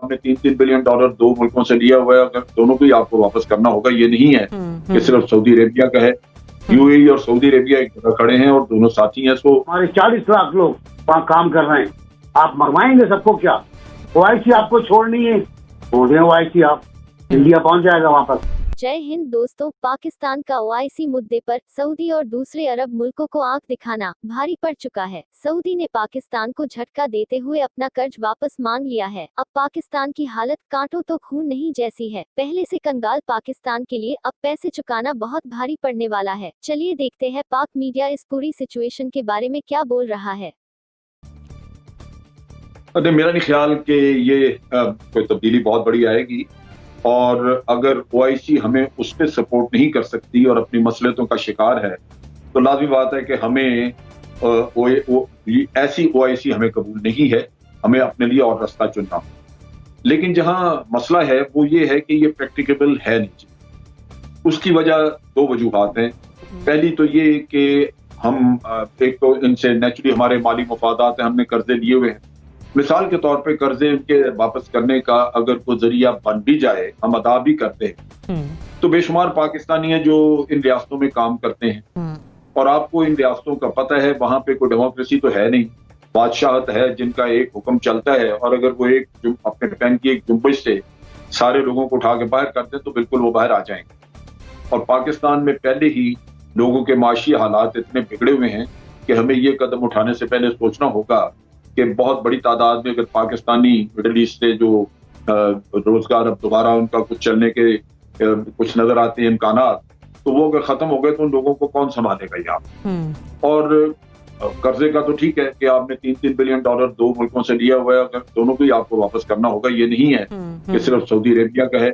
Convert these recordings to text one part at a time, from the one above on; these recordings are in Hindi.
आपने $3-3 बिलियन दो मुल्कों से लिया हुआ है, अगर दोनों को ही आपको वापस करना होगा। ये नहीं है कि सिर्फ सऊदी अरेबिया का है। यूएई और सऊदी अरेबिया एक जगह खड़े हैं और दोनों साथी हैं। सो हमारे 40 लाख लोग वहाँ काम कर रहे हैं, आप मरवाएंगे सबको क्या? ओआईसी आपको छोड़नी है, छोड़ दें ओआईसी, आप इंडिया पहुंच जाएगा वापस। जय हिंद दोस्तों, पाकिस्तान का ओआईसी मुद्दे पर सऊदी और दूसरे अरब मुल्कों को आंख दिखाना भारी पड़ चुका है। सऊदी ने पाकिस्तान को झटका देते हुए अपना कर्ज वापस मांग लिया है। अब पाकिस्तान की हालत कांटों तो खून नहीं जैसी है। पहले से कंगाल पाकिस्तान के लिए अब पैसे चुकाना बहुत भारी पड़ने वाला है। चलिए देखते हैं पाक मीडिया इस पूरी सिचुएशन के बारे में क्या बोल रहा है। अरे मेरा नहीं ख्याल कि ये कोई तब्दीली बहुत बड़ी आएगी, और अगर ओआईसी हमें उस पर सपोर्ट नहीं कर सकती और अपनी मसलियतों का शिकार है, तो लाज़मी बात है कि हमें ऐसी ओआईसी हमें कबूल नहीं है। हमें अपने लिए और रास्ता चुनना। लेकिन जहां मसला है वो ये है कि ये प्रैक्टिकेबल है नहीं। उसकी वजह दो वजूहात हैं। पहली तो ये कि हम एक तो इनसे नेचुरली हमारे माली मफादात हैं, हमने कर्जे लिए हुए हैं। मिसाल के तौर पे कर्जे के वापस करने का अगर कोई जरिया बन भी जाए, हम अदा भी करते हैं, तो बेशुमार पाकिस्तानी हैं जो इन रियासतों में काम करते हैं। और आपको इन रियासतों का पता है, वहां पे कोई डेमोक्रेसी तो है नहीं, बादशाहत है जिनका एक हुक्म चलता है। और अगर वो एक अपने पैन की एक जुम्बिश से सारे लोगों को उठा के बाहर कर दें तो बिल्कुल वो बाहर आ जाएंगे। और पाकिस्तान में पहले ही लोगों के माशी हालात इतने बिगड़े हुए हैं कि हमें ये कदम उठाने से पहले सोचना होगा कि बहुत बड़ी तादाद में अगर पाकिस्तानी मिडल ईस्ट से जो रोजगार अब दोबारा उनका कुछ चलने के कुछ नजर आते हैं इम्कानात, तो वो अगर खत्म हो गए तो उन लोगों को कौन संभालेगा यहाँ। और कर्जे का तो ठीक है कि आपने $3-3 बिलियन दो मुल्कों से लिया हुआ है, अगर दोनों को ही आपको वापस करना होगा। ये नहीं है कि सिर्फ सऊदी अरेबिया का है।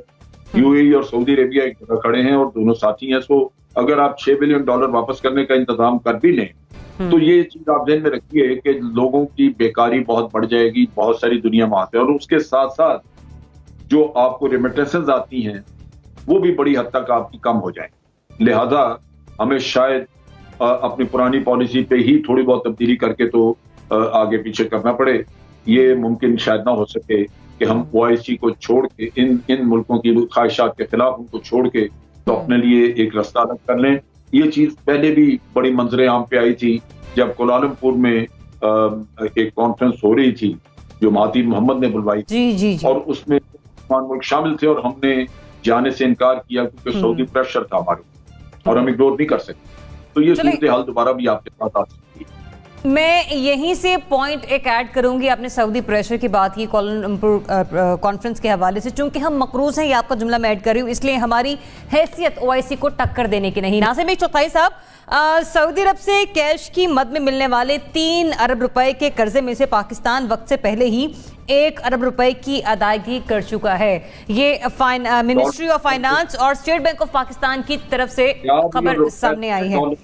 यूएई और सऊदी अरेबिया एक जगह खड़े हैं और दोनों साथी हैं। सो अगर आप $6 बिलियन वापस करने का इंतजाम कर भी लें, तो ये चीज आप ध्यान में रखिए कि लोगों की बेकारी बहुत बढ़ जाएगी, बहुत सारी दुनिया वहां से। और उसके साथ साथ जो आपको रेमिटेंसेस आती हैं वो भी बड़ी हद तक आपकी कम हो जाएंगी। लिहाजा हमें शायद अपनी पुरानी पॉलिसी पे ही थोड़ी बहुत तब्दीली करके तो आगे पीछे करना पड़े। ये मुमकिन शायद ना हो सके कि हम ओआईसी को छोड़ के इन मुल्कों की ख्वाहिशात के खिलाफ उनको छोड़ के तो अपने लिए एक रास्ता अलग कर लें। ये चीज पहले भी बड़ी मंजरे आम पे आई थी जब कोलालमपुर में एक कॉन्फ्रेंस हो रही थी जो महातीर मोहम्मद ने बुलवाई थी। और उसमें मुल्क शामिल थे और हमने जाने से इनकार किया क्योंकि सऊदी प्रेशर था हमारे और हम इग्नोर नहीं कर सकते। तो ये सूरत हाल दोबारा भी आपके साथ आ सकती है। मैं यहीं से पॉइंट एक ऐड करूंगी। आपने सऊदी प्रेशर की बात की कोलालमपुर कॉन्फ्रेंस के हवाले से। चूंकि हम मकरूज हैं, ये आपका जुमला मैं ऐड कर रही हूँ, इसलिए हमारी हैसियत ओआईसी को टक्कर देने की नहीं। नासिम चौथाई साहब, सऊदी अरब से कैश की मद में मिलने वाले 3 अरब रुपए के कर्जे में से पाकिस्तान वक्त से पहले ही 1 अरब रुपए की अदायगी कर चुका है। ये मिनिस्ट्री ऑफ फाइनेंस और स्टेट बैंक ऑफ पाकिस्तान की तरफ से खबर सामने आई है।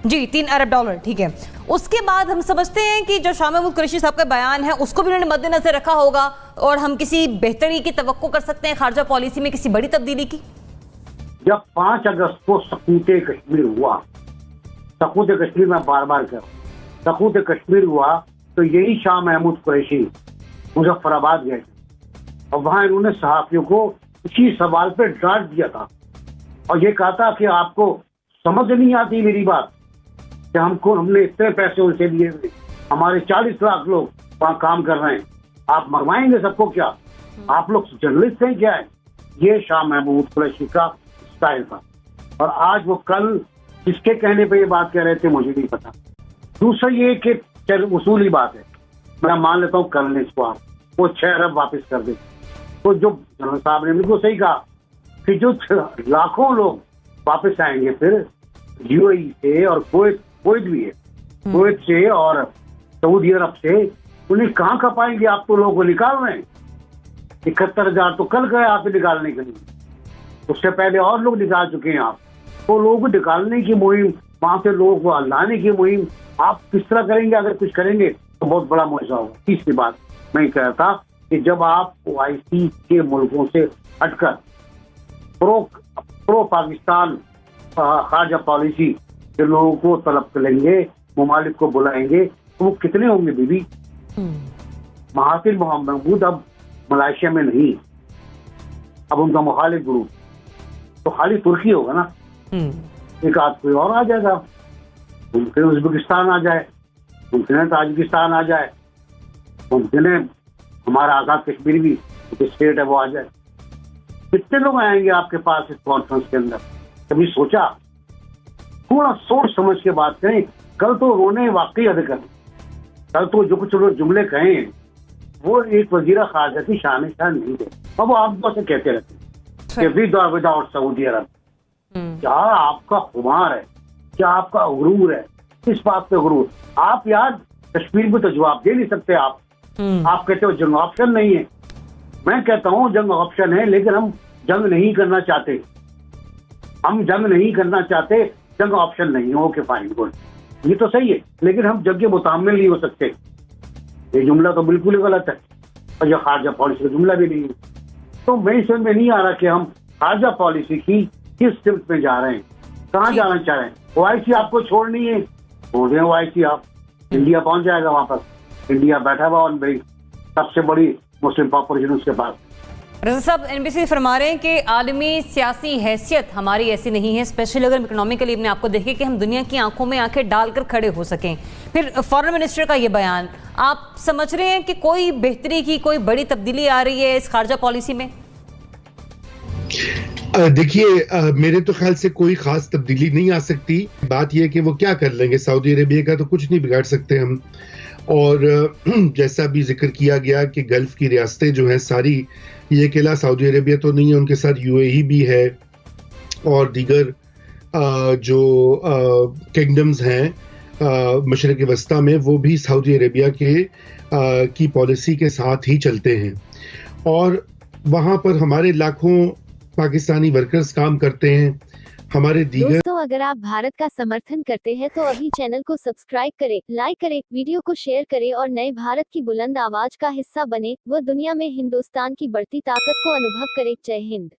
जी, $3 अरब, ठीक है। उसके बाद हम समझते हैं कि जो शाह महमूद कुरैशी साहब का बयान है उसको भी उन्होंने मद्देनजर रखा होगा और हम किसी बेहतरी की तवक्को कर सकते हैं खारजा पॉलिसी में किसी बड़ी तब्दीली की। जब 5 अगस्त को सकूत कश्मीर हुआ, सकूत कश्मीर में बार बार कह रहा हूं, सकूत कश्मीर हुआ तो यही शाह महमूद कुरैशी मुजफ्फराबाद गए थे और वहां इन्होंने सहाफियों को इसी सवाल पर डांट दिया था और ये कहा था कि आपको समझ नहीं आती मेरी बात कि हमने इतने पैसे उनसे लिए हुए, हमारे 40 लाख लोग वहां काम कर रहे हैं, आप मरवाएंगे सबको क्या? आप लोग जर्नलिस्ट हैं क्या है? ये शाह महमूद कुरैशी का स्टाइल था। और आज वो कल किसके कहने पे ये बात कह रहे थे मुझे नहीं पता। दूसरा ये कि चल उसूली बात है, मैं मान लेता हूँ कर लें इसको, आप वो 6 अरब वापस कर दे। तो जो जनरल साहब ने बिल्कुल सही कहा कि जो लाखों लोग वापस आएंगे फिर यूएई से और कुवैत भी है, कुवैत से और सऊदी अरब से, उन्हें कहाँ खपाएंगे? आप तो लोगों को निकाल रहे हैं। 71,000 तो कल गए आप निकालने के लिए, उससे पहले और लोग निकाल चुके हैं आप। तो लोगों को निकालने की मुहिम, वहां से लोगों को लाने की मुहिम आप किस तरह करेंगे? अगर कुछ करेंगे तो बहुत बड़ा मुआवजा होगा। तीसरी बात मैं कह रहा था कि जब आप ओआईसी के मुल्कों से हटकर प्रो पाकिस्तान खारजा पॉलिसी के लोगों को तलब करेंगे, ममालिक को बुलाएंगे, तो वो कितने होंगे बीबी? महातिर मोहम्मद अब मलेशिया में नहीं, अब उनका मुखालिफ ग्रुप तो खाली तुर्की होगा ना, एक आध कोई और आ जाएगा, मुमकिन उज्बेकिस्तान आ जाए, मुमकिन है ताजिकिस्तान आ जाए, मुमकिन है हमारा आजाद कश्मीर भी स्टेट है वो आ जाए। कितने लोग आएंगे आपके पास इस कॉन्फ्रेंस के अंदर? कभी सोचा? थोड़ा सोच समझ के बात करें। कल तो उन्होंने वाकई अद कर, कल तो जो कुछ लोग जुमले कहे वो एक वजीरा खारजा की शान नहीं थे। अब वो आप से कहते रहते विदाउट सऊदी अरब। क्या आपका खुमार है, क्या आपका गुरूर है? किस बात पे गुरूर? आप यार कश्मीर में तो जवाब दे नहीं सकते। आप कहते हो जंग ऑप्शन नहीं है, मैं कहता हूँ जंग ऑप्शन है, लेकिन हम जंग नहीं करना चाहते, हम जंग नहीं करना चाहते, जंग ऑप्शन नहीं है। ओके फाइन गुड, ये तो सही है, लेकिन हम जंग के मुतामिल नहीं हो सकते। ये जुमला तो बिल्कुल ही गलत है और यह खारजा पॉलिसी का जुमला भी नहीं है। तो मेरी समझ में नहीं आ रहा कि हम खारजा पॉलिसी की किस सिमत में जा रहे हैं, कहाँ जाना चाह रहे हैं। ओआईसी आपको छोड़नी है, छोड़ दें ओआईसी, आप इंडिया पहुंच जाएगा वापस। इंडिया बैठा हुआ और बड़ी सबसे बड़ी मुस्लिम पॉपुलेशन उसके पास। रजा साहब, एनबीसी फरमा रहे हैं कि आलमी सियासी हैसियत हमारी ऐसी नहीं है, स्पेशली अगर इकोनॉमिकली अपने आपको देखें कि हम दुनिया की आंखों में आंखें डालकर खड़े हो सकें। फिर फॉरेन मिनिस्टर का ये बयान, आप समझ रहे हैं कि कोई बेहतरी की कोई बड़ी तब्दीली आ रही है इस खारजा पॉलिसी में? देखिए, मेरे तो ख्याल से कोई खास तब्दीली नहीं आ सकती। बात यह है कि वो क्या कर लेंगे, सऊदी अरेबिया का तो कुछ नहीं बिगाड़ सकते हम। और जैसा भी जिक्र किया गया कि गल्फ की रियासतें जो हैं सारी, ये अकेला सऊदी अरेबिया तो नहीं है, उनके साथ यूएई भी है और दीगर जो किंगडम्स हैं मशरिक़ वस्ता में, वो भी सऊदी अरेबिया की पॉलिसी के साथ ही चलते हैं। और वहाँ पर हमारे लाखों पाकिस्तानी वर्कर्स काम करते हैं। हमारे दीगर दोस्तों, अगर आप भारत का समर्थन करते हैं तो अभी चैनल को सब्सक्राइब करें, लाइक करें, वीडियो को शेयर करें और नए भारत की बुलंद आवाज का हिस्सा बने। वो दुनिया में हिंदुस्तान की बढ़ती ताकत को अनुभव करें। जय हिंद।